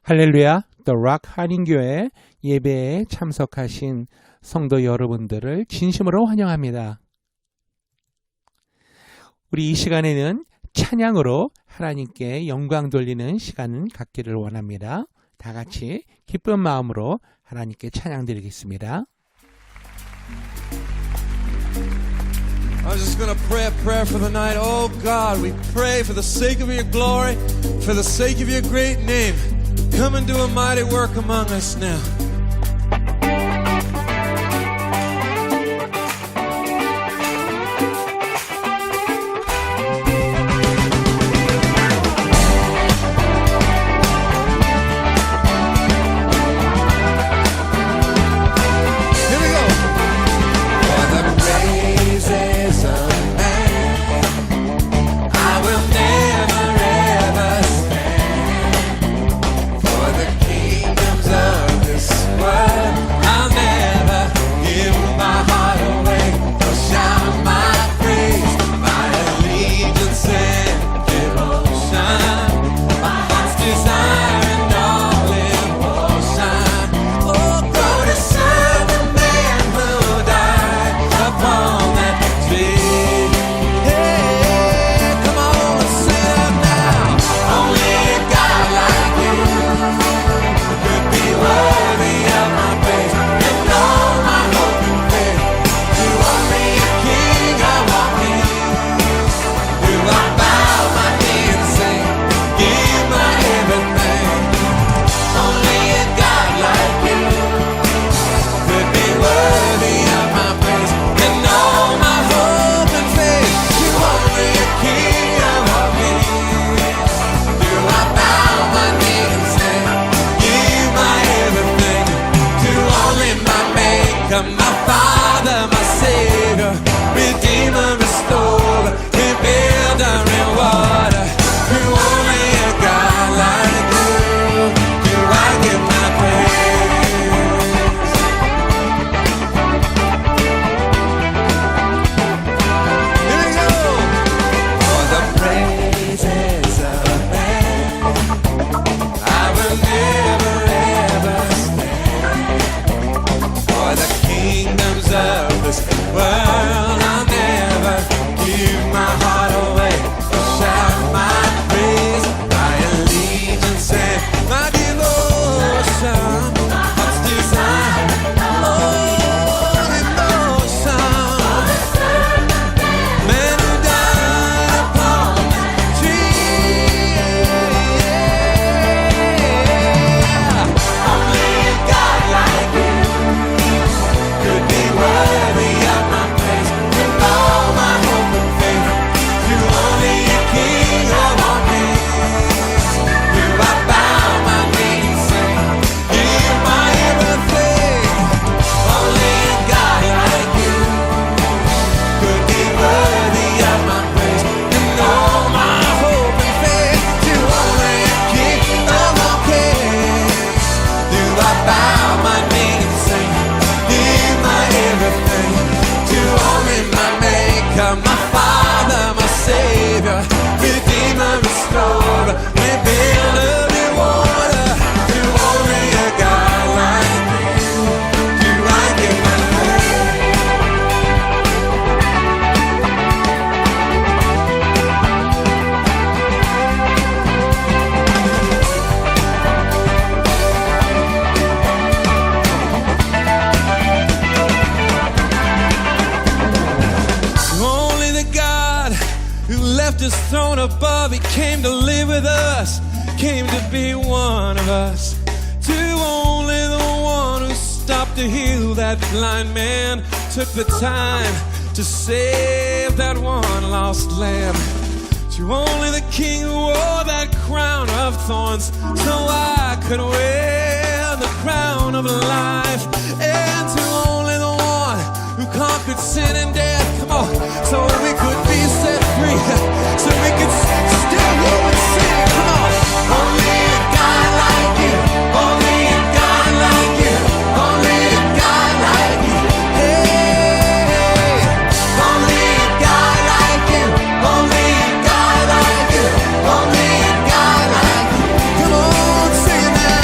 할렐루야, The Rock 한인교회 예배에 참석하신 성도 여러분들을 진심으로 환영합니다. 우리 이 시간에는 찬양으로 하나님께 영광 돌리는 시간을 갖기를 원합니다. 다 같이 기쁜 마음으로 하나님께 찬양 드리겠습니다. I'm just going to pray a prayer for the night. Oh God, we pray for the sake of your glory, for the sake of your great name. Come and do a mighty work among us now. His throne above, he came to live with us, came to be one of us. To only the one who stopped to heal that blind man, took the time to save that one lost lamb. To only the king who wore that crown of thorns, so I could wear the crown of life. And to only the one who conquered sin and death, come on, so we could be set free, so we could still live and sing. Come on, only a God like you, only a God like you, only a God like you. Hey, only a God like you, only a God like you, only a God like you. Come on, sing it now.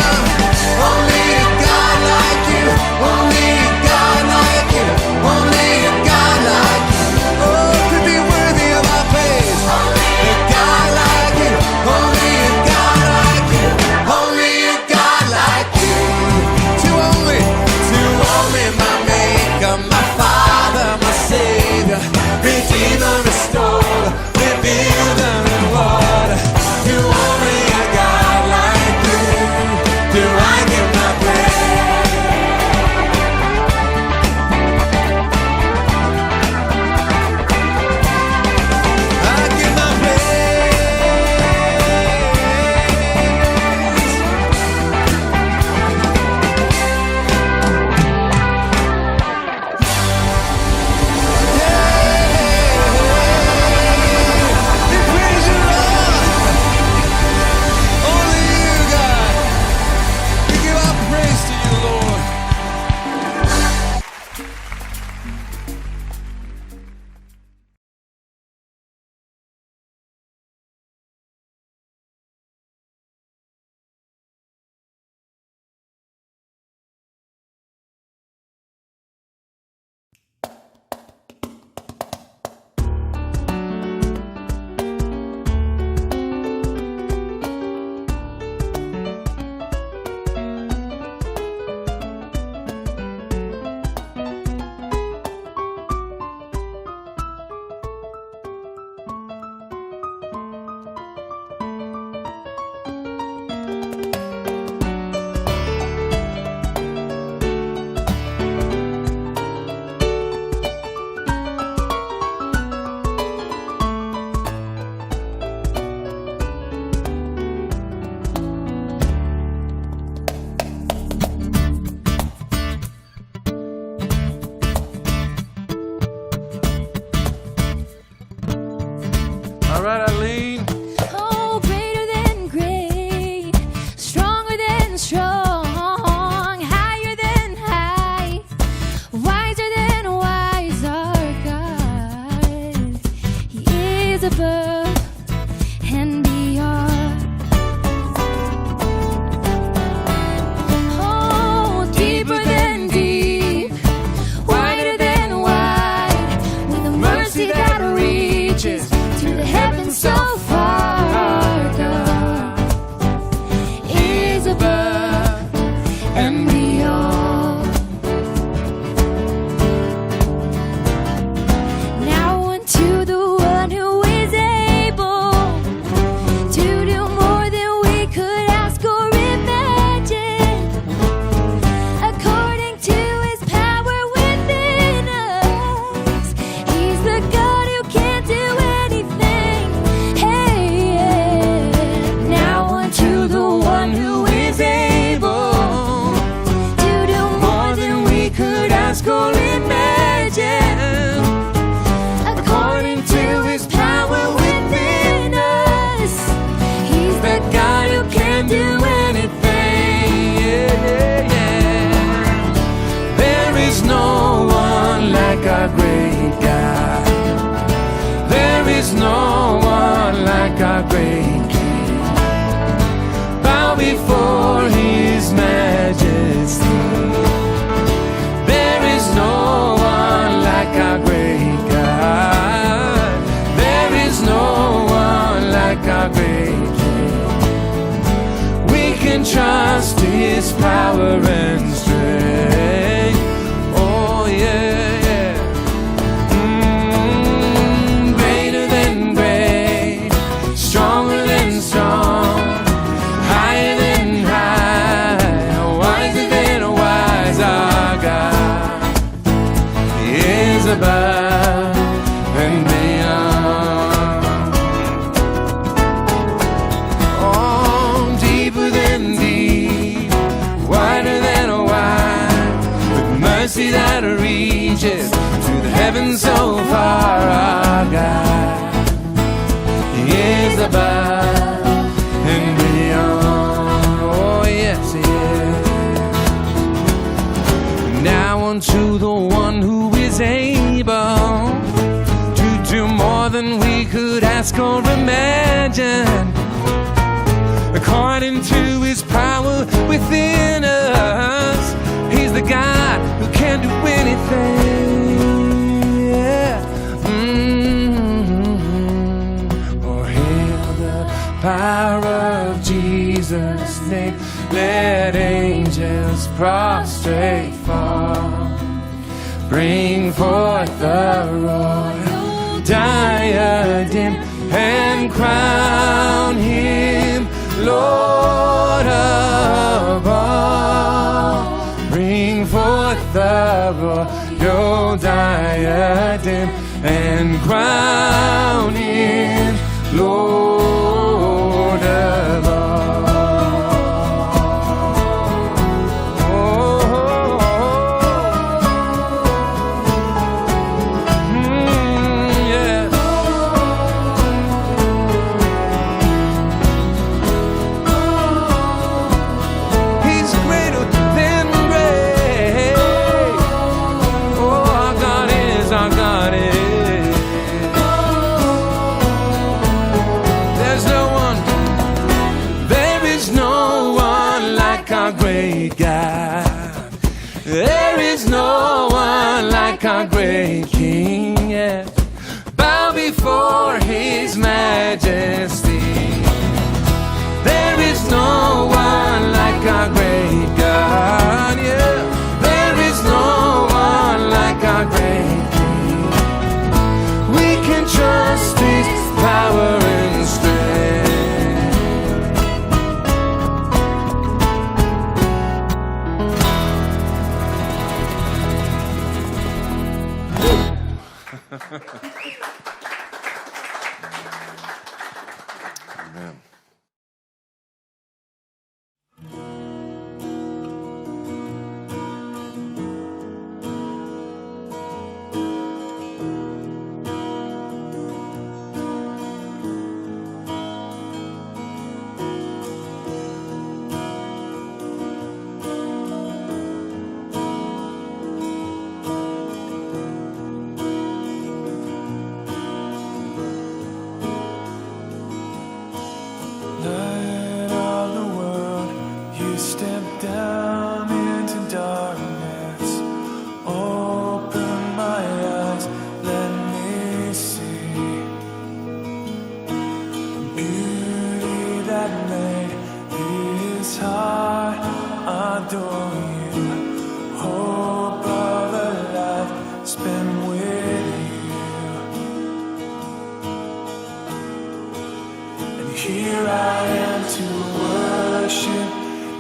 His power and strength. Oh yeah, yeah. Greater than great, stronger than strong, higher than high, wiser than a wise. Our God is above and beyond. Oh, deeper than deep, wider than a wide, with mercy that reaches to the heavens so far. Our God is above and beyond. Oh yes, He is. Now unto the one who is able to do more than we could ask or imagine, according to His power within us. He's the God who can do anything. Yeah. Oh, hail the power of Jesus' name. Let angels prostrate fall. Bring forth the royal diadem and crown Him Lord of all. Bring forth the royal diadem and crown Him Lord of all. There is no one like our great King. Yes. Bow before His majesty. There is no one like our great God. Yeah. There is no one like our great King. We can trust His power and strength. Amen. Light of the world, you step down into darkness. Open my eyes, let me see beauty that made His heart adore you. Hope of a life spent with you. And here I am to worship,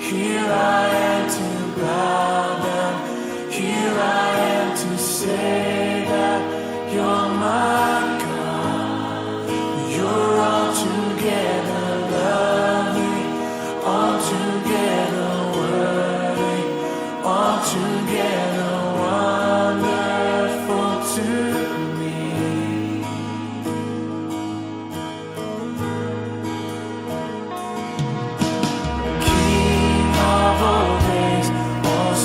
here I am to bow down, here I am to say that You're my God. You're altogether lovely, altogether worthy, altogether wonderful to me. King of all days, all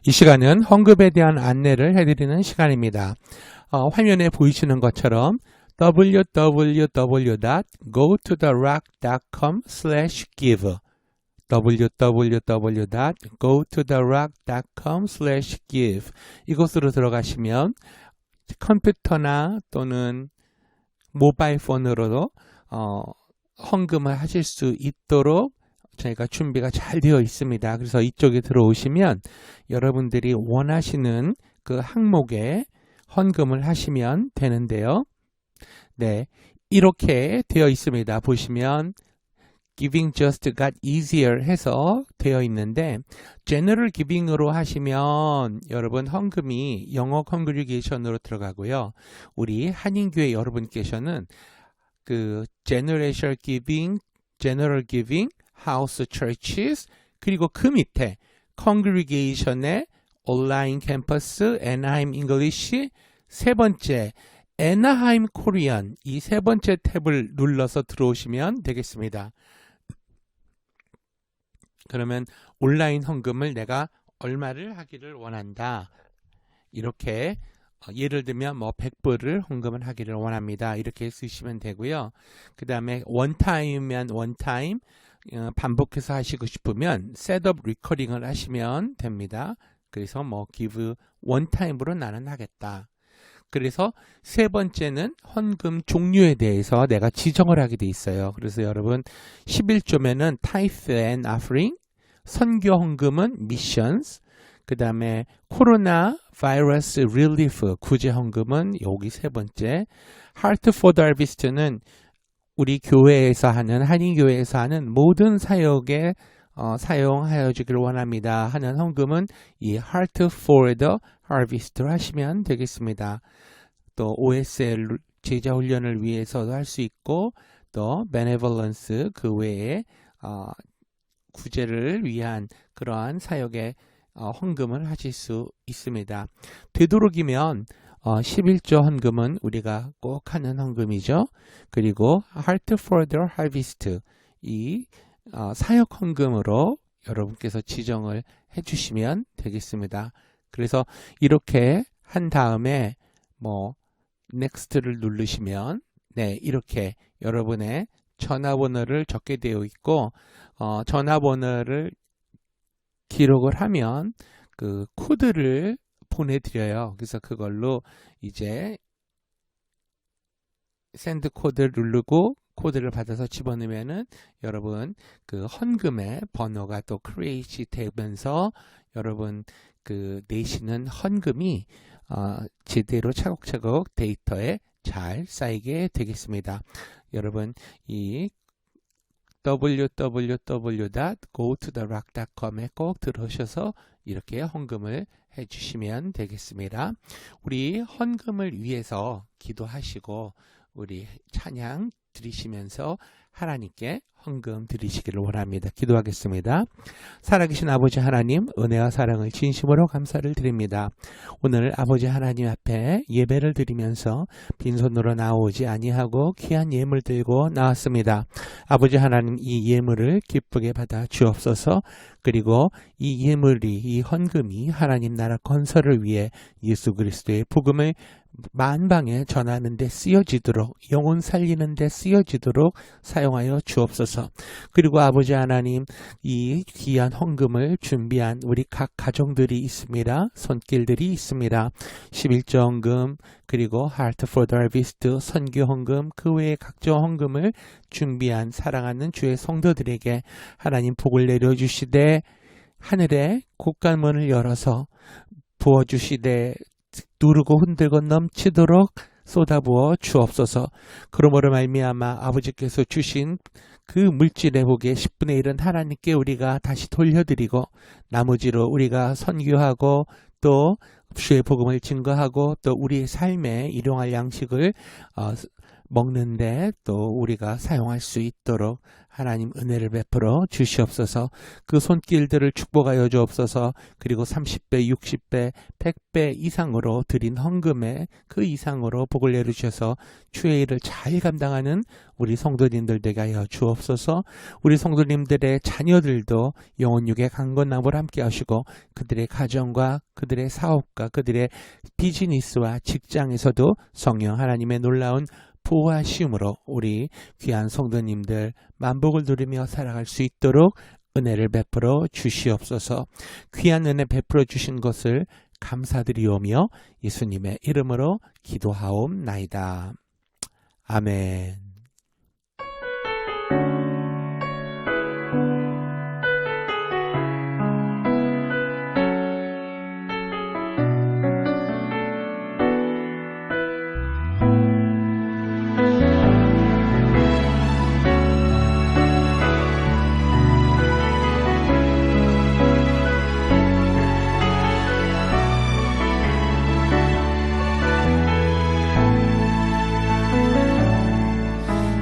이 시간은 헌금에 대한 안내를 해드리는 시간입니다. 화면에 보이시는 것처럼 www.gototherock.com/give www.gototherock.com/give 이곳으로 들어가시면 컴퓨터나 또는 모바일 폰으로도 헌금을 하실 수 있도록 저희가 준비가 잘 되어 있습니다. 그래서 이쪽에 들어오시면 여러분들이 원하시는 그 항목에 헌금을 하시면 되는데요. 네, 이렇게 되어 있습니다. 보시면 Giving just got easier 해서 되어 있는데 General Giving으로 하시면 여러분 헌금이 영어 컨그리게이션으로 들어가고요. 우리 한인교회 여러분께서는 그 General Giving, House Churches 그리고 그 밑에 Congregation의 온라인 캠퍼스, Anaheim English 세 번째 Anaheim Korean 이 세 번째 탭을 눌러서 들어오시면 되겠습니다. 그러면 온라인 헌금을 내가 얼마를 하기를 원한다. 이렇게 예를 들면 뭐 100불을 헌금을 하기를 원합니다. 이렇게 쓰시면 되고요. 그 다음에 원타임이면 원타임 반복해서 하시고 싶으면 셋업 리커링을 하시면 됩니다. 그래서 뭐 give 원타임으로 나는 하겠다. 그래서 세 번째는 헌금 종류에 대해서 내가 지정을 하게 돼 있어요. 그래서 여러분 11조면은 tithe and offering, 선교 헌금은 missions, 그 다음에 코로나 바이러스 릴리프 구제 헌금은 여기 세 번째, Heart for the Harvest는 우리 교회에서 하는 한인교회에서 하는 모든 사역에 사용하여 주기를 원합니다 하는 헌금은 이 Heart for the Harvest로 하시면 되겠습니다. 또 OSL 제자 훈련을 위해서도 할 수 있고 또 Benevolence 그 외에 구제를 위한 그러한 사역에 헌금을 하실 수 있습니다. 되도록이면 11조 헌금은 우리가 꼭 하는 헌금이죠. 그리고 Heart for the Harvest 이 사역 헌금으로 여러분께서 지정을 해주시면 되겠습니다. 그래서 이렇게 한 다음에 뭐 Next를 누르시면 네 이렇게 여러분의 전화번호를 적게 되어 있고 전화번호를 기록을 하면 그 코드를 보내드려요. 그래서 그걸로 이제 샌드 코드를 누르고 코드를 받아서 집어넣으면은 여러분 그 헌금의 번호가 또 크리에이트 되면서 여러분 그 내시는 헌금이 제대로 차곡차곡 데이터에 잘 쌓이게 되겠습니다. 여러분 이 www.gototherock.com에 꼭 들어오셔서 이렇게 헌금을 해주시면 되겠습니다. 우리 헌금을 위해서 기도하시고 우리 찬양 드리시면서 하나님께 헌금 드리시기를 원합니다. 기도하겠습니다. 살아계신 아버지 하나님, 은혜와 사랑을 진심으로 감사를 드립니다. 오늘 아버지 하나님 앞에 예배를 드리면서 빈손으로 나오지 아니하고 귀한 예물 들고 나왔습니다. 아버지 하나님, 이 예물을 기쁘게 받아 주옵소서. 그리고 이 예물이, 이 헌금이 하나님 나라 건설을 위해 예수 그리스도의 복음을 만방에 전하는 데 쓰여지도록, 영혼 살리는 데 쓰여지도록 사용하여 주옵소서. 그리고 아버지 하나님, 이 귀한 헌금을 준비한 우리 각 가정들이 있습니다. 손길들이 있습니다. 11조 헌금, 그리고 Heart for the Harvest, 선교 헌금, 그 외의 각종 헌금을 준비한 사랑하는 주의 성도들에게 하나님 복을 내려주시되 하늘에 곳간문을 열어서 부어주시되 누르고 흔들고 넘치도록 쏟아부어 주옵소서. 그러므로 말미암아 아버지께서 주신 그 물질의 복의 10분의 1은 하나님께 우리가 다시 돌려드리고 나머지로 우리가 선교하고 또 주의 복음을 증거하고 또 우리의 삶에 일용할 양식을 먹는데 또 우리가 사용할 수 있도록 하나님 은혜를 베풀어 주시옵소서. 그 손길들을 축복하여 주옵소서. 그리고 30배, 60배, 100배 이상으로 드린 헌금에 그 이상으로 복을 내려주셔서 주의 일을 잘 감당하는 우리 성도님들 되게 하여 주옵소서. 우리 성도님들의 자녀들도 영혼육의 강건나무를 함께 하시고 그들의 가정과 그들의 사업과 그들의 비즈니스와 직장에서도 성령 하나님의 놀라운 보호하심으로 우리 귀한 성도님들 만복을 누리며 살아갈 수 있도록 은혜를 베풀어 주시옵소서. 귀한 은혜 베풀어 주신 것을 감사드리오며 예수님의 이름으로 기도하옵나이다. 아멘.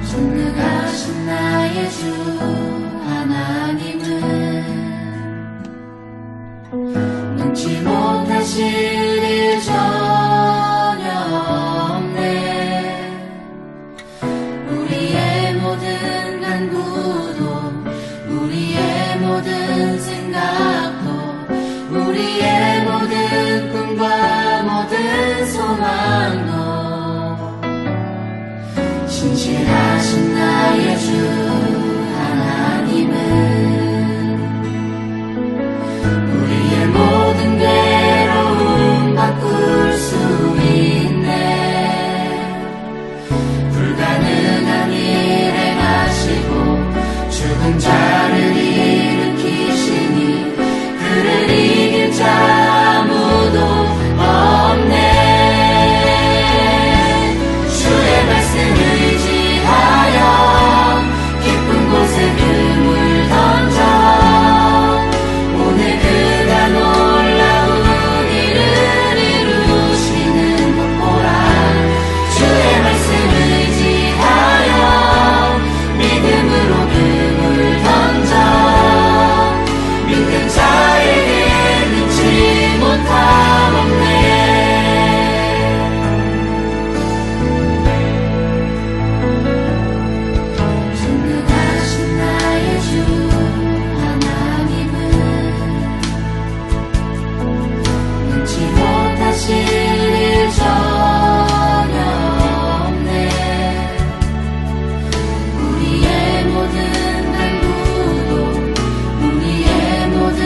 전능하신 나의 주 하나님은 능치 못하실 일 전혀 없네. 우리의 모든 간구도 우리의 모든 생각도 우리의 모든 꿈과 모든 소망도 신실하신 나의 주 하나님은 우리의 모든 괴로움 바꿀 수 있네. 불가능한 일 행하시고 죽은 자를 일으키시니 그를 이길 자 아무도 없네. 주의 말씀을 의지하여 깊은 곳에 그물 던져 오늘 그가 놀라운 일을 이루시는 것 보라. 주의 말씀을 의지하여 믿음으로 그물 던져 믿는 자에게 능치 못함 없네. 전능하신 나의 주 하나님은 능치 못하실 일 전혀 없네. 우리의 모든 간구도 우리의 모든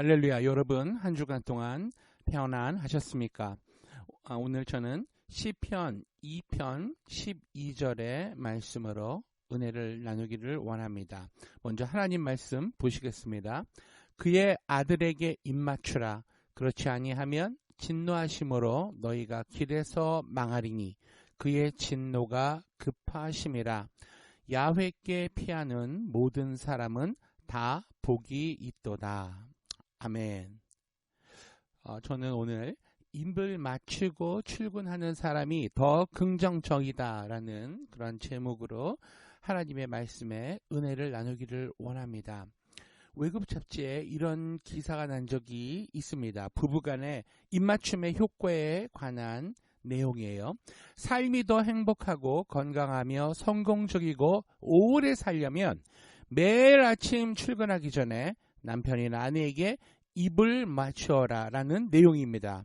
할렐루야. 여러분 한 주간 동안 평안하셨습니까? 오늘 저는 시편 2편 12절의 말씀으로 은혜를 나누기를 원합니다. 먼저 하나님 말씀 보시겠습니다. 그의 아들에게 입맞추라. 그렇지 아니하면 진노하심으로 너희가 길에서 망하리니 그의 진노가 급하심이라. 야훼께 피하는 모든 사람은 다 복이 있도다. 아멘. 저는 오늘 입을 맞추고 출근하는 사람이 더 긍정적이다라는 그런 제목으로 하나님의 말씀에 은혜를 나누기를 원합니다. 외국 잡지에 이런 기사가 난 적이 있습니다. 부부간의 입맞춤의 효과에 관한 내용이에요. 삶이 더 행복하고 건강하며 성공적이고 오래 살려면 매일 아침 출근하기 전에 남편이나 아내에게 입을 맞추어라 라는 내용입니다.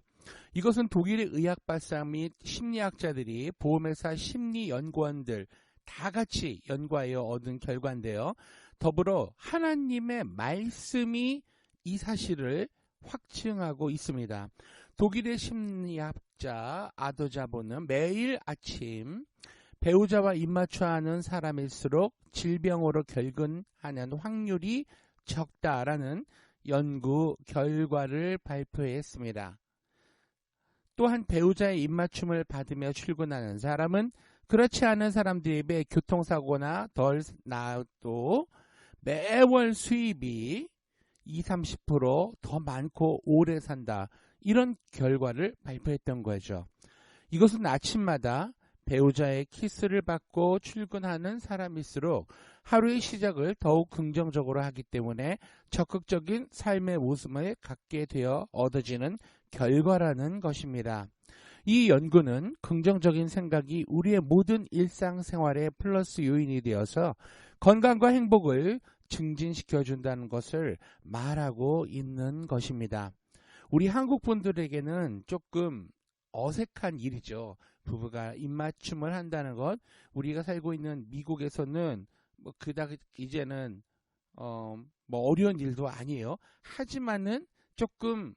이것은 독일의 의학박사 및 심리학자들이 보험회사 심리연구원들 다 같이 연구하여 얻은 결과인데요. 더불어 하나님의 말씀이 이 사실을 확증하고 있습니다. 독일의 심리학자 아도자보는 매일 아침 배우자와 입맞춰하는 사람일수록 질병으로 결근하는 확률이 적다라는 연구 결과를 발표했습니다. 또한 배우자의 입맞춤을 받으며 출근하는 사람은 그렇지 않은 사람들에 비해 교통사고나 덜 나도 매월 수입이 20-30% 많고 오래 산다. 이런 결과를 발표했던 거죠. 이것은 아침마다 배우자의 키스를 받고 출근하는 사람일수록 하루의 시작을 더욱 긍정적으로 하기 때문에 적극적인 삶의 모습을 갖게 되어 얻어지는 결과라는 것입니다. 이 연구는 긍정적인 생각이 우리의 모든 일상생활의 플러스 요인이 되어서 건강과 행복을 증진시켜준다는 것을 말하고 있는 것입니다. 우리 한국 분들에게는 조금 어색한 일이죠. 부부가 입맞춤을 한다는 것. 우리가 살고 있는 미국에서는 그닥 이제는 어려운 일도 아니에요. 하지만은 조금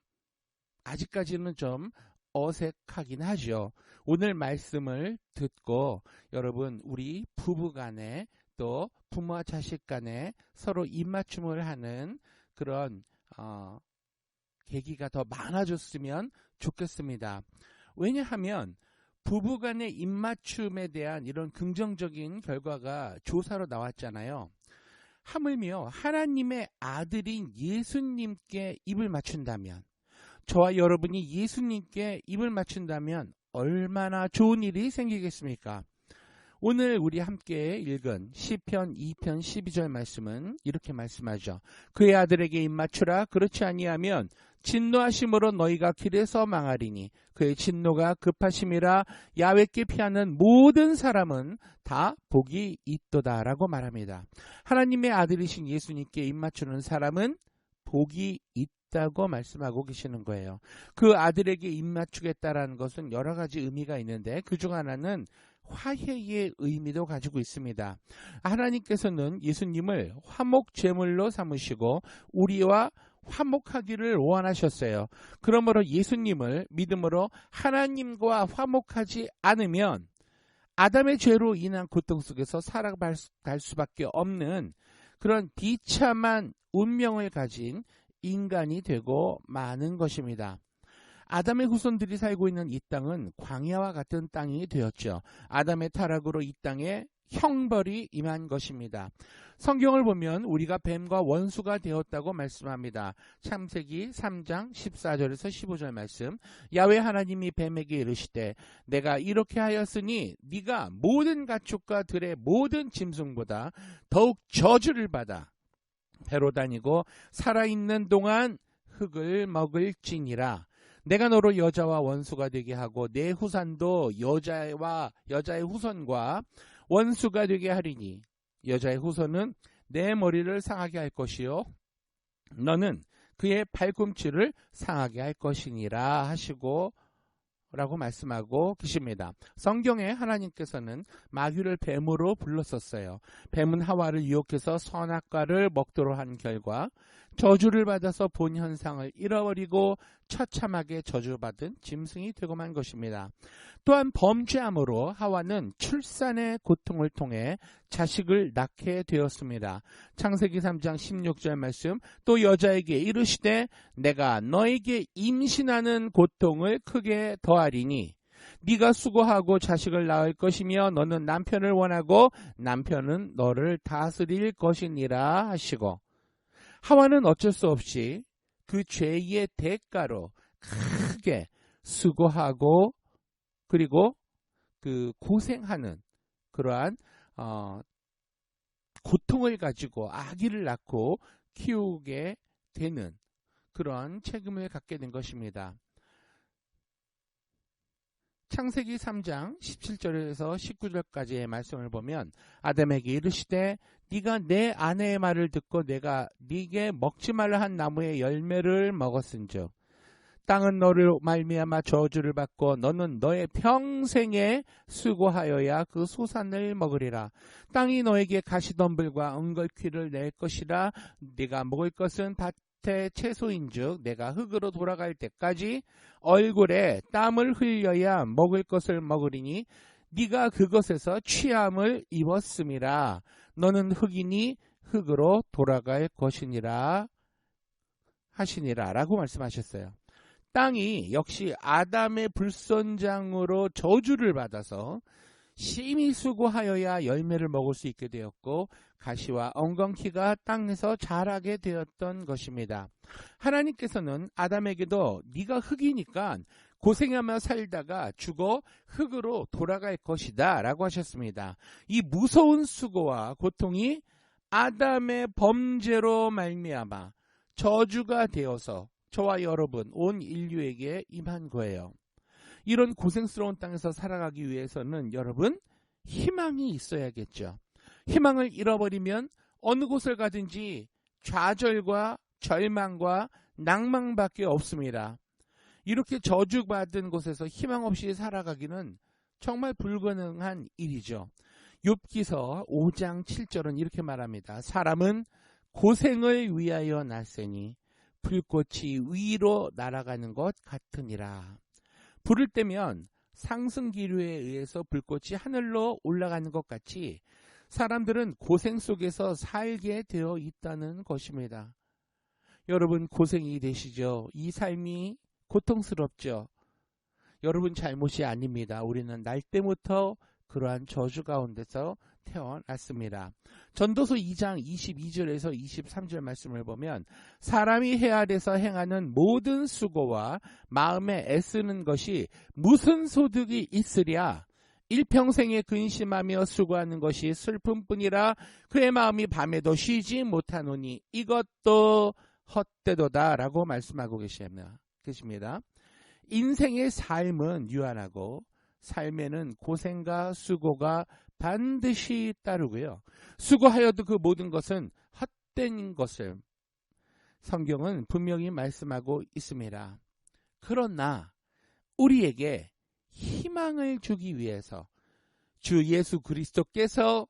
아직까지는 좀 어색하긴 하죠. 오늘 말씀을 듣고 여러분 우리 부부간에 또 부모와 자식 간에 서로 입맞춤을 하는 그런 계기가 더 많아졌으면 좋겠습니다. 왜냐하면 부부간의 입맞춤에 대한 이런 긍정적인 결과가 조사로 나왔잖아요. 하물며 하나님의 아들인 예수님께 입을 맞춘다면, 저와 여러분이 예수님께 입을 맞춘다면 얼마나 좋은 일이 생기겠습니까? 오늘 우리 함께 읽은 시편 2편 12절 말씀은 이렇게 말씀하죠. 그의 아들에게 입맞추라. 그렇지 아니하면 진노하심으로 너희가 길에서 망하리니 그의 진노가 급하심이라. 야훼께 피하는 모든 사람은 다 복이 있도다라고 말합니다. 하나님의 아들이신 예수님께 입맞추는 사람은 복이 있다고 말씀하고 계시는 거예요. 그 아들에게 입맞추겠다라는 것은 여러 가지 의미가 있는데 그중 하나는 화해의 의미도 가지고 있습니다. 하나님께서는 예수님을 화목 제물로 삼으시고 우리와 화목하기를 원하셨어요. 그러므로 예수님을 믿음으로 하나님과 화목하지 않으면 아담의 죄로 인한 고통 속에서 살아갈 수밖에 없는 그런 비참한 운명을 가진 인간이 되고 마는 것입니다. 아담의 후손들이 살고 있는 이 땅은 광야와 같은 땅이 되었죠. 아담의 타락으로 이 땅에 형벌이 임한 것입니다. 성경을 보면 우리가 뱀과 원수가 되었다고 말씀합니다. 창세기 3장 14절에서 15절 말씀. 야훼 하나님이 뱀에게 이르시되 내가 이렇게 하였으니 네가 모든 가축과 들의 모든 짐승보다 더욱 저주를 받아 배로 다니고 살아있는 동안 흙을 먹을지니라. 내가 너로 여자와 원수가 되게 하고 내 후손도 여자의 후손과 원수가 되게 하리니 여자의 후손은 내 머리를 상하게 할 것이요 너는 그의 발꿈치를 상하게 할 것이니라 하시고 라고 말씀하고 계십니다. 성경에 하나님께서는 마귀를 뱀으로 불렀었어요. 뱀은 하와를 유혹해서 선악과를 먹도록 한 결과 저주를 받아서 본 현상을 잃어버리고 처참하게 저주받은 짐승이 되고 만 것입니다. 또한 범죄함으로 하와는 출산의 고통을 통해 자식을 낳게 되었습니다. 창세기 3장 16절 말씀, 또 여자에게 이르시되 내가 너에게 임신하는 고통을 크게 더하리니 네가 수고하고 자식을 낳을 것이며 너는 남편을 원하고 남편은 너를 다스릴 것이니라 하시고, 하와는 어쩔 수 없이 그 죄의 대가로 크게 수고하고 그리고 그 고생하는 그러한 고통을 가지고 아기를 낳고 키우게 되는 그러한 책임을 갖게 된 것입니다. 창세기 3장 17절에서 19절까지의 말씀을 보면 아담에게 이르시되 네가 내 아내의 말을 듣고 내가 네게 먹지 말라 한 나무의 열매를 먹었은즉 땅은 너를 말미암아 저주를 받고 너는 너의 평생에 수고하여야 그 소산을 먹으리라. 땅이 너에게 가시덤불과 은걸퀴를 낼 것이라. 네가 먹을 것은 밭의 채소인즉 내가 흙으로 돌아갈 때까지 얼굴에 땀을 흘려야 먹을 것을 먹으리니 네가 그것에서 취함을 입었음이라. 너는 흙이니 흙으로 돌아갈 것이니라 하시니라 라고 말씀하셨어요. 땅이 역시 아담의 불선장으로 저주를 받아서 심히 수고하여야 열매를 먹을 수 있게 되었고 가시와 엉겅퀴가 땅에서 자라게 되었던 것입니다. 하나님께서는 아담에게도 네가 흙이니까 고생하며 살다가 죽어 흙으로 돌아갈 것이다 라고 하셨습니다. 이 무서운 수고와 고통이 아담의 범죄로 말미암아 저주가 되어서 저와 여러분 온 인류에게 임한 거예요. 이런 고생스러운 땅에서 살아가기 위해서는 여러분 희망이 있어야겠죠. 희망을 잃어버리면 어느 곳을 가든지 좌절과 절망과 낭망밖에 없습니다. 이렇게 저주받은 곳에서 희망 없이 살아가기는 정말 불가능한 일이죠. 욥기서 5장 7절은 이렇게 말합니다. 사람은 고생을 위하여 났으니 불꽃이 위로 날아가는 것 같으니라. 불을 떼면 상승기류에 의해서 불꽃이 하늘로 올라가는 것 같이 사람들은 고생 속에서 살게 되어 있다는 것입니다. 여러분 고생이 되시죠? 이 삶이 고통스럽죠? 여러분 잘못이 아닙니다. 우리는 날 때부터 그러한 저주 가운데서 태어났습니다. 전도서 2장 22절에서 23절 말씀을 보면 사람이 해 아래서 행하는 모든 수고와 마음에 애쓰는 것이 무슨 소득이 있으랴. 일평생에 근심하며 수고하는 것이 슬픔뿐이라. 그의 마음이 밤에도 쉬지 못하노니 이것도 헛되도다 라고 말씀하고 계십니다. 인생의 삶은 유한하고 삶에는 고생과 수고가 반드시 따르고요. 수고하여도 그 모든 것은 헛된 것을 성경은 분명히 말씀하고 있습니다. 그러나 우리에게 희망을 주기 위해서 주 예수 그리스도께서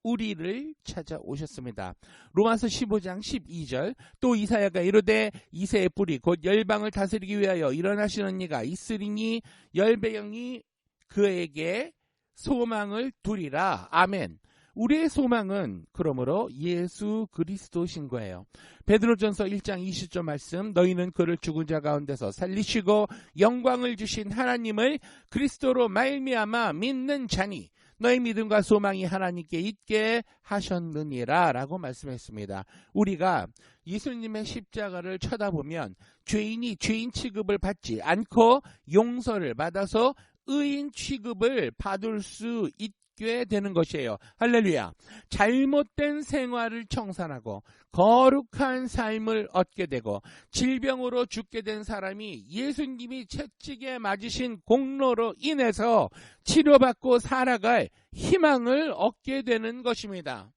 우리를 찾아오셨습니다. 로마서 15장 12절 또 이사야가 이르되 이새의 뿌리 곧 열방을 다스리기 위하여 일어나시는 이가 있으리니 열배영이 그에게 소망을 두리라. 아멘. 우리의 소망은 그러므로 예수 그리스도신 거예요. 베드로전서 1장 20절 말씀 너희는 그를 죽은 자 가운데서 살리시고 영광을 주신 하나님을 그리스도로 말미암아 믿는 자니 너희 믿음과 소망이 하나님께 있게 하셨느니라 라고 말씀했습니다. 우리가 예수님의 십자가를 쳐다보면 죄인이 죄인 취급을 받지 않고 용서를 받아서 의인 취급을 받을 수 있게 되는 것이에요. 할렐루야. 잘못된 생활을 청산하고 거룩한 삶을 얻게 되고 질병으로 죽게 된 사람이 예수님이 채찍에 맞으신 공로로 인해서 치료받고 살아갈 희망을 얻게 되는 것입니다.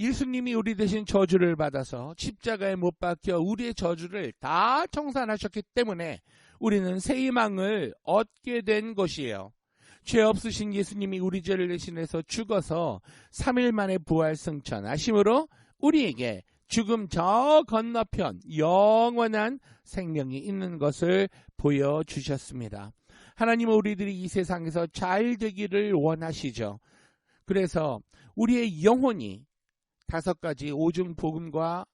예수님이 우리 대신 저주를 받아서 십자가에 못 박혀 우리의 저주를 다 청산하셨기 때문에 우리는 새 희망을 얻게 된 것이에요. 죄 없으신 예수님이 우리 죄를 대신해서 죽어서 3일 만에 부활 승천하심으로 우리에게 죽음 저 건너편 영원한 생명이 있는 것을 보여주셨습니다. 하나님은 우리들이 이 세상에서 잘 되기를 원하시죠. 그래서 우리의 영혼이 5가지 오중 복음과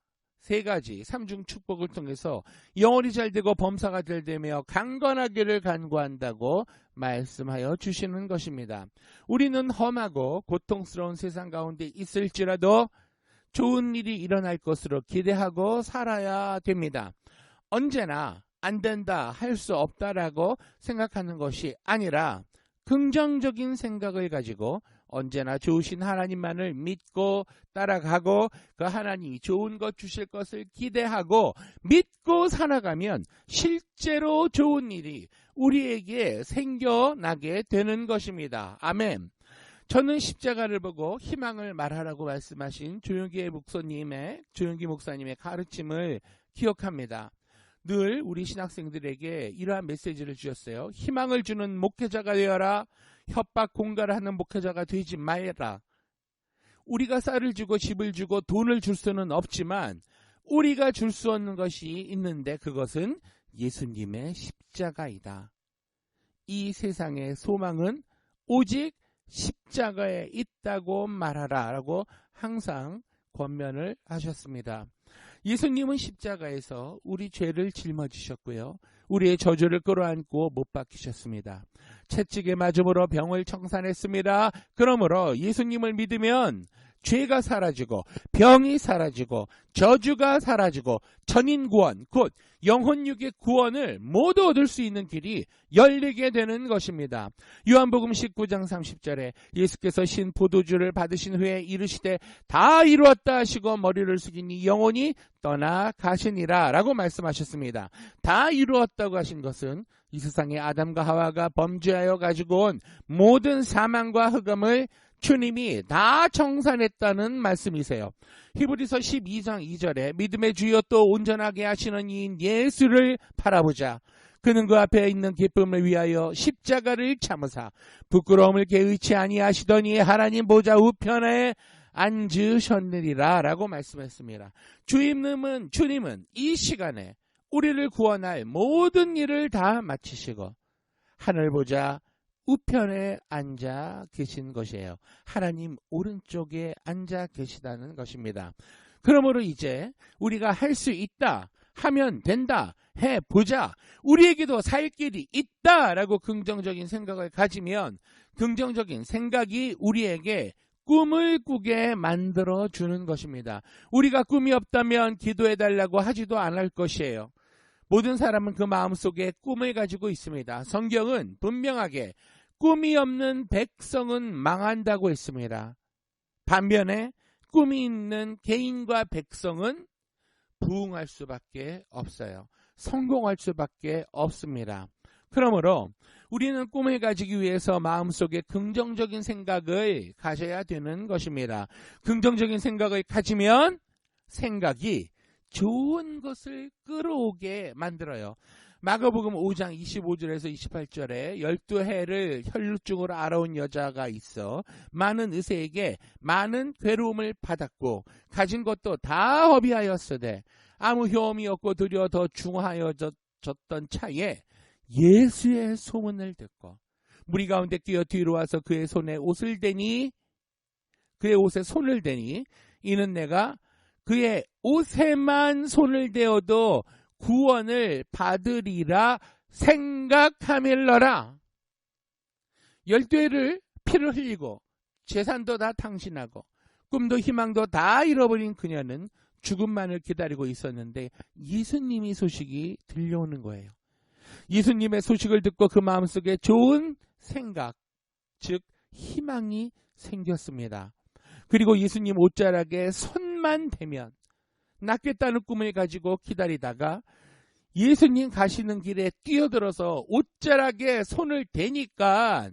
3가지 삼중 축복을 통해서 영혼이 잘 되고 범사가 잘 되며 강건하기를 간구한다고 말씀하여 주시는 것입니다. 우리는 험하고 고통스러운 세상 가운데 있을지라도 좋은 일이 일어날 것으로 기대하고 살아야 됩니다. 언제나 안 된다, 할 수 없다라고 생각하는 것이 아니라 긍정적인 생각을 가지고 언제나 좋으신 하나님만을 믿고 따라가고 그 하나님이 좋은 것 주실 것을 기대하고 믿고 살아가면 실제로 좋은 일이 우리에게 생겨나게 되는 것입니다. 아멘. 저는 십자가를 보고 희망을 말하라고 말씀하신 조용기 목사님의 가르침을 기억합니다. 늘 우리 신학생들에게 이러한 메시지를 주셨어요. 희망을 주는 목회자가 되어라. 협박 공갈을 하는 목회자가 되지 말라. 우리가 쌀을 주고 집을 주고 돈을 줄 수는 없지만 우리가 줄 수 없는 것이 있는데 그것은 예수님의 십자가이다. 이 세상의 소망은 오직 십자가에 있다고 말하라 라고 항상 권면을 하셨습니다. 예수님은 십자가에서 우리 죄를 짊어지셨고요. 우리의 저주를 끌어안고 못 박히셨습니다. 채찍에 맞음으로 병을 청산했습니다. 그러므로 예수님을 믿으면 죄가 사라지고 병이 사라지고 저주가 사라지고 천인구원 곧 영혼육의 구원을 모두 얻을 수 있는 길이 열리게 되는 것입니다. 요한복음 19장 30절에 예수께서 신 포도주를 받으신 후에 이르시되 다 이루었다 하시고 머리를 숙이니 영혼이 떠나가시니라 라고 말씀하셨습니다. 다 이루었다고 하신 것은 이 세상에 아담과 하와가 범죄하여 가지고 온 모든 사망과 흑암을 주님이 다 청산했다는 말씀이세요. 히브리서 12장 2절에 믿음의 주여 또 온전하게 하시는 이인 예수를 바라보자. 그는 그 앞에 있는 기쁨을 위하여 십자가를 참으사 부끄러움을 개의치 아니하시더니 하나님 보좌 우편에 앉으셨느니라 라고 말씀했습니다. 주님은 이 시간에 우리를 구원할 모든 일을 다 마치시고 하늘 보좌 우편에 앉아 계신 것이에요. 하나님 오른쪽에 앉아 계시다는 것입니다. 그러므로 이제 우리가 할 수 있다, 하면 된다, 해보자, 우리에게도 살 길이 있다라고 긍정적인 생각을 가지면 긍정적인 생각이 우리에게 꿈을 꾸게 만들어주는 것입니다. 우리가 꿈이 없다면 기도해달라고 하지도 않을 것이에요. 모든 사람은 그 마음속에 꿈을 가지고 있습니다. 성경은 분명하게 꿈이 없는 백성은 망한다고 했습니다. 반면에 꿈이 있는 개인과 백성은 부흥할 수밖에 없어요. 성공할 수밖에 없습니다. 그러므로 우리는 꿈을 가지기 위해서 마음속에 긍정적인 생각을 가져야 되는 것입니다. 긍정적인 생각을 가지면 생각이 좋은 것을 끌어오게 만들어요. 마가복음 5장 25절에서 28절에 12해를 혈루증으로 앓아온 여자가 있어 많은 의사에게 많은 괴로움을 받았고 가진 것도 다 허비하였으되 아무 효험이 없고 도리어 더 중하여졌던 차에 예수의 소문을 듣고 무리 가운데 뛰어 뒤로 와서 그의 손에 그의 옷에 손을 대니 이는 내가 그의 옷에만 손을 대어도 구원을 받으리라 생각하밀러라. 12해를 피를 흘리고 재산도 다 탕진하고 꿈도 희망도 다 잃어버린 그녀는 죽음만을 기다리고 있었는데 예수님이 소식이 들려오는 거예요. 예수님의 소식을 듣고 그 마음속에 좋은 생각, 즉 희망이 생겼습니다. 그리고 예수님 옷자락에 손만 대면 낫겠다는 꿈을 가지고 기다리다가 예수님 가시는 길에 뛰어들어서 옷자락에 손을 대니까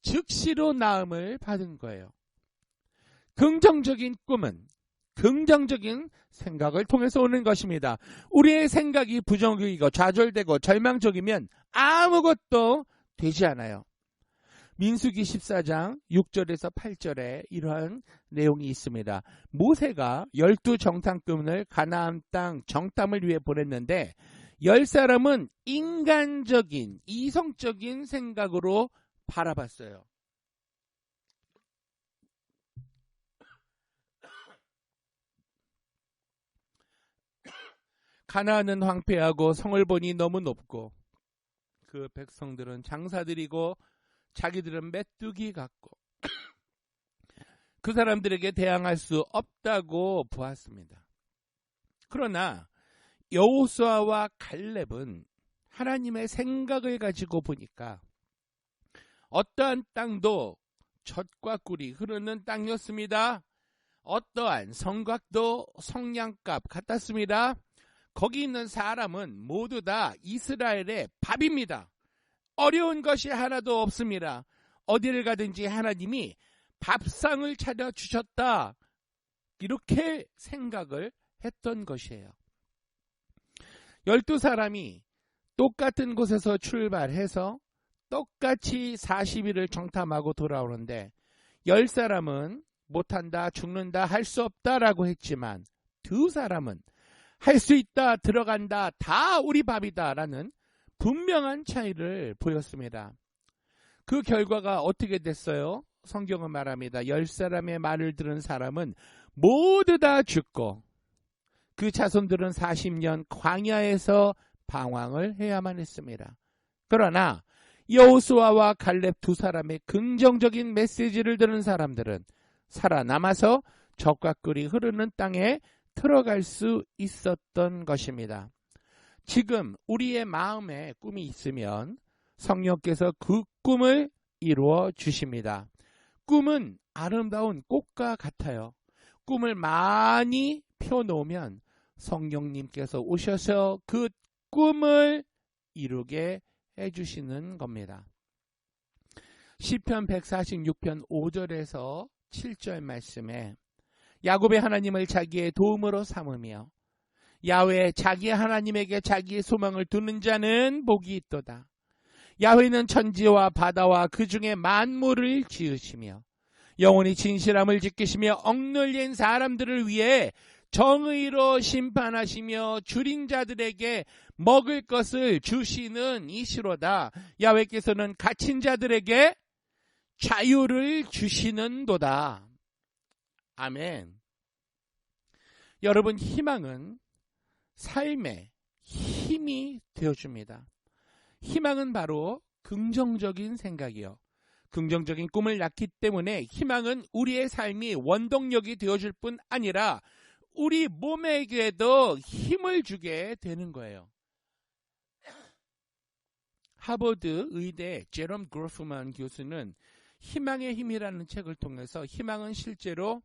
즉시로 나음을 받은 거예요. 긍정적인 꿈은 긍정적인 생각을 통해서 오는 것입니다. 우리의 생각이 부정적이고 좌절되고 절망적이면 아무것도 되지 않아요. 민수기 14장 6절에서 8절에 이러한 내용이 있습니다. 모세가 12정탐꾼을 가나안 땅 정탐을 위해 보냈는데 10사람은 인간적인 이성적인 생각으로 바라봤어요. 가나안은 황폐하고 성을 보니 너무 높고 그 백성들은 장사들이고 자기들은 메뚜기 같고 그 사람들에게 대항할 수 없다고 보았습니다. 그러나 여호수아와 갈렙은 하나님의 생각을 가지고 보니까 어떠한 땅도 젖과 꿀이 흐르는 땅이었습니다. 어떠한 성곽도 성냥갑 같았습니다. 거기 있는 사람은 모두 다 이스라엘의 밥입니다. 어려운 것이 하나도 없습니다. 어디를 가든지 하나님이 밥상을 차려주셨다. 이렇게 생각을 했던 것이에요. 12사람이 똑같은 곳에서 출발해서 똑같이 40일을 정탐하고 돌아오는데 10사람은 못한다, 죽는다, 할 수 없다라고 했지만 2사람은 할 수 있다, 들어간다, 다 우리 밥이다라는 분명한 차이를 보였습니다. 그 결과가 어떻게 됐어요? 성경은 말합니다. 10사람의 말을 들은 사람은 모두 다 죽고 그 자손들은 40년 광야에서 방황을 해야만 했습니다. 그러나 여호수아와 갈렙 2사람의 긍정적인 메시지를 들은 사람들은 살아남아서 젖과 꿀이 흐르는 땅에 들어갈 수 있었던 것입니다. 지금 우리의 마음에 꿈이 있으면 성령께서 그 꿈을 이루어 주십니다. 꿈은 아름다운 꽃과 같아요. 꿈을 많이 펴놓으면 성령님께서 오셔서 그 꿈을 이루게 해주시는 겁니다. 시편 146편 5절에서 7절 말씀에 야곱의 하나님을 자기의 도움으로 삼으며 야훼 자기 하나님에게 자기의 소망을 두는 자는 복이 있도다. 야훼는 천지와 바다와 그 중에 만물을 지으시며 영원히 진실함을 지키시며 억눌린 사람들을 위해 정의로 심판하시며 줄인 자들에게 먹을 것을 주시는 이시로다. 야훼께서는 갇힌 자들에게 자유를 주시는도다. 아멘. 여러분, 희망은 삶의 힘이 되어줍니다. 희망은 바로 긍정적인 생각이요. 긍정적인 꿈을 낳기 때문에 희망은 우리의 삶이 원동력이 되어줄 뿐 아니라 우리 몸에게도 힘을 주게 되는 거예요. 하버드 의대 제롬 그로프만 교수는 희망의 힘이라는 책을 통해서 희망은 실제로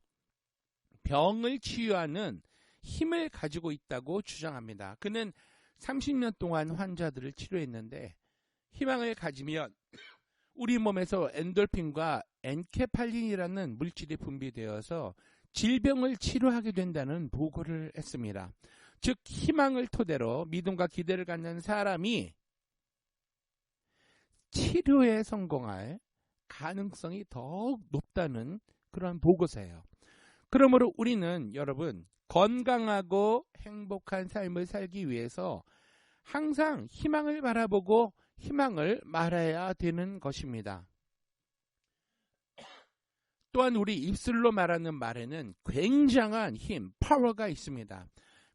병을 치유하는 힘을 가지고 있다고 주장합니다. 그는 30년 동안 환자들을 치료했는데 희망을 가지면 우리 몸에서 엔돌핀과 엔케팔린이라는 물질이 분비되어서 질병을 치료하게 된다는 보고를 했습니다. 즉 희망을 토대로 믿음과 기대를 갖는 사람이 치료에 성공할 가능성이 더욱 높다는 그런 보고서예요. 그러므로 우리는 여러분 건강하고 행복한 삶을 살기 위해서 항상 희망을 바라보고 희망을 말해야 되는 것입니다. 또한 우리 입술로 말하는 말에는 굉장한 힘, 파워가 있습니다.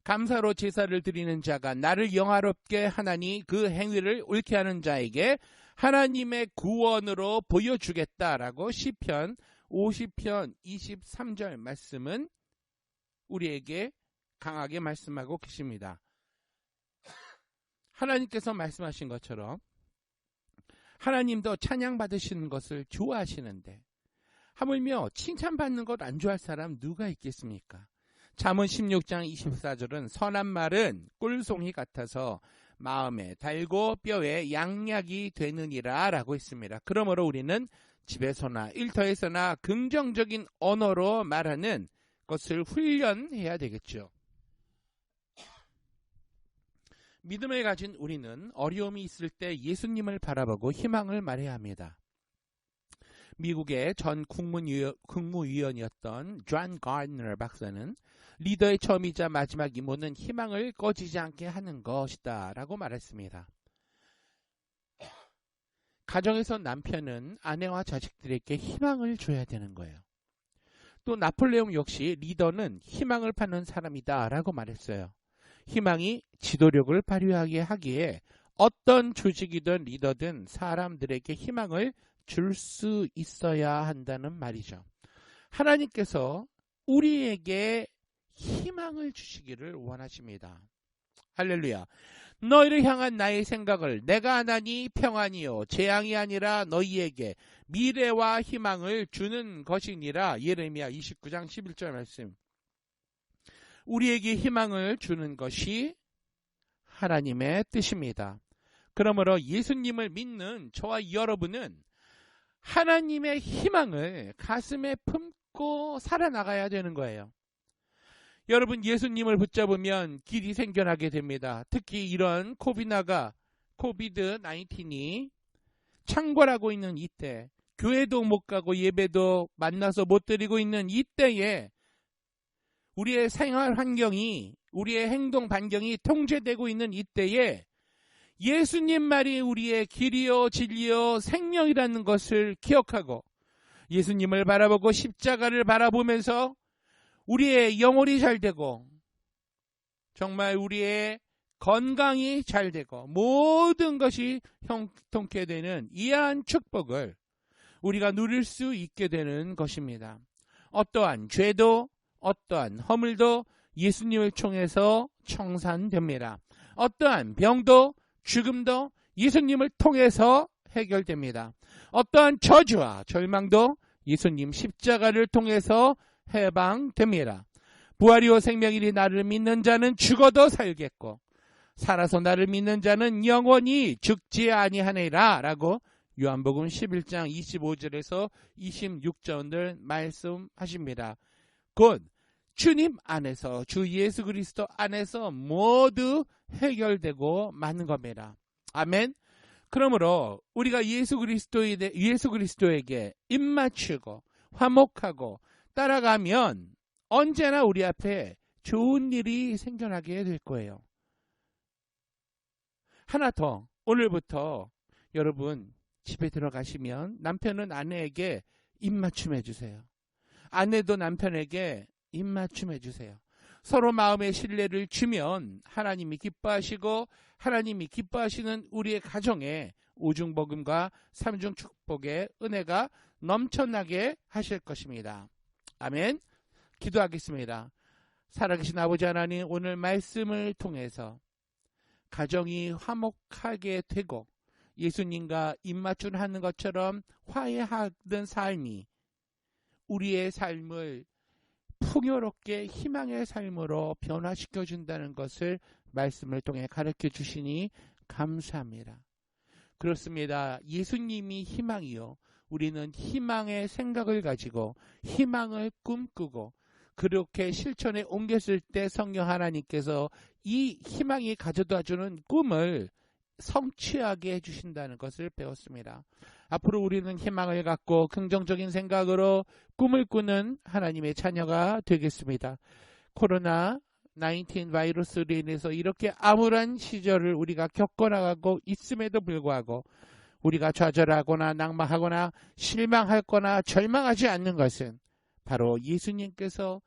감사로 제사를 드리는 자가 나를 영화롭게 하나니 그 행위를 옳게 하는 자에게 하나님의 구원으로 보여주겠다라고 시편 50편 23절 말씀은 우리에게 강하게 말씀하고 계십니다. 하나님께서 말씀하신 것처럼 하나님도 찬양받으시는 것을 좋아하시는데 하물며 칭찬받는 것 안 좋아할 사람 누가 있겠습니까? 잠언 16장 24절은 선한 말은 꿀송이 같아서 마음에 달고 뼈에 양약이 되느니라 라고 했습니다. 그러므로 우리는 집에서나 일터에서나 긍정적인 언어로 말하는 것을 훈련해야 되겠죠. 믿음을 가진 우리는 어려움이 있을 때 예수님을 바라보고 희망을 말해야 합니다. 미국의 전 국무위원이었던 존 가드너 박사는 리더의 처음이자 마지막 임무는 희망을 꺼지지 않게 하는 것이다 라고 말했습니다. 가정에서 남편은 아내와 자식들에게 희망을 줘야 되는 거예요. 또 나폴레옹 역시 리더는 희망을 파는 사람이다 라고 말했어요. 희망이 지도력을 발휘하게 하기에 어떤 조직이든 리더든 사람들에게 희망을 줄 수 있어야 한다는 말이죠. 하나님께서 우리에게 희망을 주시기를 원하십니다. 할렐루야. 너희를 향한 나의 생각을 내가 하나니 평안이요 재앙이 아니라 너희에게 미래와 희망을 주는 것이니라. 예레미야 29장 11절 말씀. 우리에게 희망을 주는 것이 하나님의 뜻입니다. 그러므로 예수님을 믿는 저와 여러분은 하나님의 희망을 가슴에 품고 살아나가야 되는 거예요. 여러분, 예수님을 붙잡으면 길이 생겨나게 됩니다. 특히 이런 코비드-19이 창궐하고 있는 이때, 교회도 못 가고 예배도 만나서 못 드리고 있는 이때에 우리의 생활 환경이, 우리의 행동 반경이 통제되고 있는 이때에 예수님 말이 우리의 길이요 진리요 생명이라는 것을 기억하고 예수님을 바라보고 십자가를 바라보면서 우리의 영혼이 잘 되고 정말 우리의 건강이 잘 되고 모든 것이 형통케 되는 이러한 축복을 우리가 누릴 수 있게 되는 것입니다. 어떠한 죄도 어떠한 허물도 예수님을 통해서 청산됩니다. 어떠한 병도 죽음도 예수님을 통해서 해결됩니다. 어떠한 저주와 절망도 예수님 십자가를 통해서 해방됩니다. 부활이요 생명이니 나를 믿는 자는 죽어도 살겠고 살아서 나를 믿는 자는 영원히 죽지 아니하리라 라고 요한복음 11장 25절에서 26절을 말씀하십니다. 곧 주님 안에서 주 예수 그리스도 안에서 모두 해결되고 마는 겁니다. 아멘. 그러므로 우리가 예수 그리스도에게 입맞추고 화목하고 따라가면 언제나 우리 앞에 좋은 일이 생겨나게 될 거예요. 하나 더, 오늘부터 여러분 집에 들어가시면 남편은 아내에게 입맞춤해 주세요. 아내도 남편에게 입맞춤해 주세요. 서로 마음의 신뢰를 주면 하나님이 기뻐하시고 하나님이 기뻐하시는 우리의 가정에 오중복음과 삼중 축복의 은혜가 넘쳐나게 하실 것입니다. 아멘. 기도하겠습니다. 살아계신 아버지 하나님, 오늘 말씀을 통해서 가정이 화목하게 되고 예수님과 입맞춤하는 것처럼 화해하는 삶이 우리의 삶을 풍요롭게 희망의 삶으로 변화시켜 준다는 것을 말씀을 통해 가르쳐 주시니 감사합니다. 그렇습니다. 예수님이 희망이요. 우리는 희망의 생각을 가지고 희망을 꿈꾸고 그렇게 실천에 옮겼을 때 성령 하나님께서 이 희망이 가져다 주는 꿈을 성취하게 해주신다는 것을 배웠습니다. 앞으로 우리는 희망을 갖고 긍정적인 생각으로 꿈을 꾸는 하나님의 자녀가 되겠습니다. 코로나19 바이러스로 인해서 이렇게 암울한 시절을 우리가 겪어나가고 있음에도 불구하고 우리가 좌절하거나 낙망하거나 실망하거나 절망하지 않는 것은 바로 예수님께서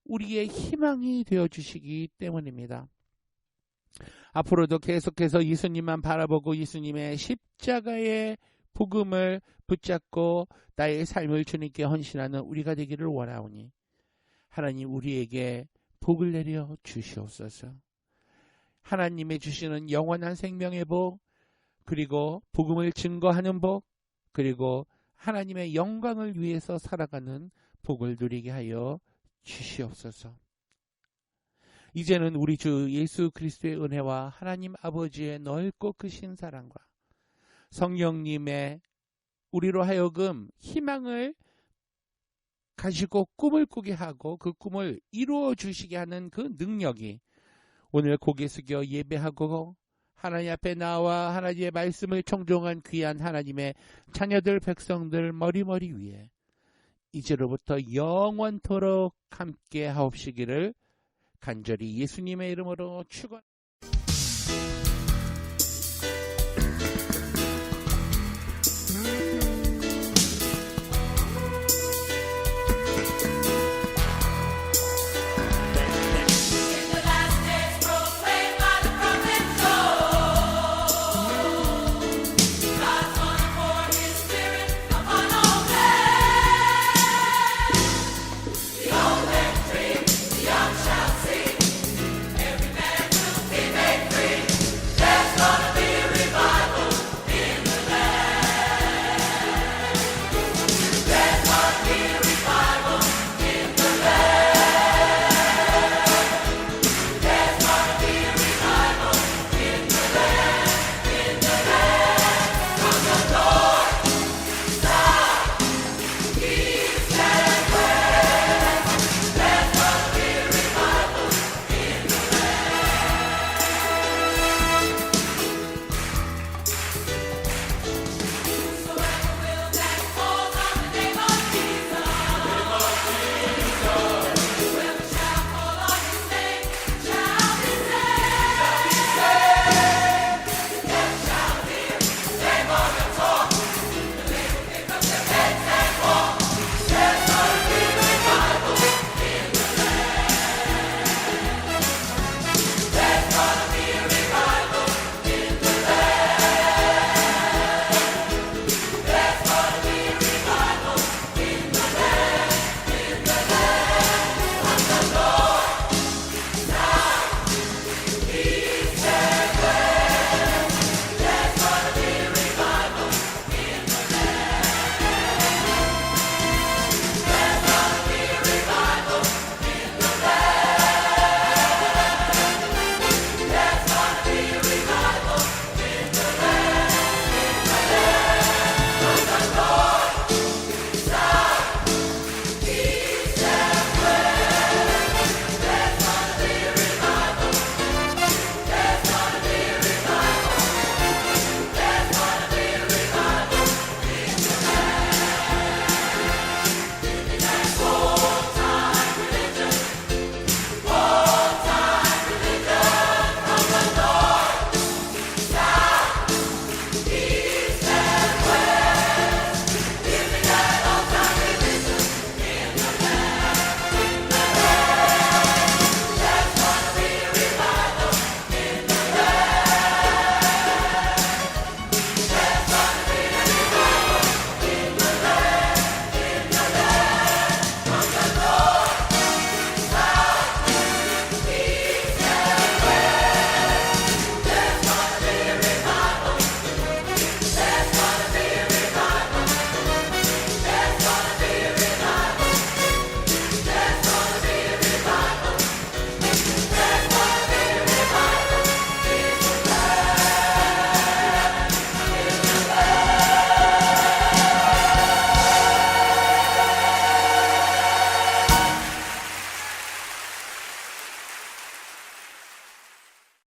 우리의 희망이 되어주시기 때문입니다. 앞으로도 계속해서 예수님만 바라보고 예수님의 십자가의 복음을 붙잡고 나의 삶을 주님께 헌신하는 우리가 되기를 원하오니 하나님 우리에게 복을 내려 주시옵소서. 하나님의 주시는 영원한 생명의 복, 그리고 복음을 증거하는 복, 그리고 하나님의 영광을 위해서 살아가는 복을 누리게 하여 주시옵소서. 이제는 우리 주 예수 그리스도의 은혜와 하나님 아버지의 넓고 크신 사랑과 성령님의 우리로 하여금 희망을 가지고 꿈을 꾸게 하고 그 꿈을 이루어 주시게 하는 그 능력이 오늘 고개 숙여 예배하고 하나님 앞에 나와 하나님의 말씀을 청종한 귀한 하나님의 자녀들 백성들 머리머리 위에 이제로부터 영원토록 함께 하옵시기를 간절히 예수님의 이름으로 축원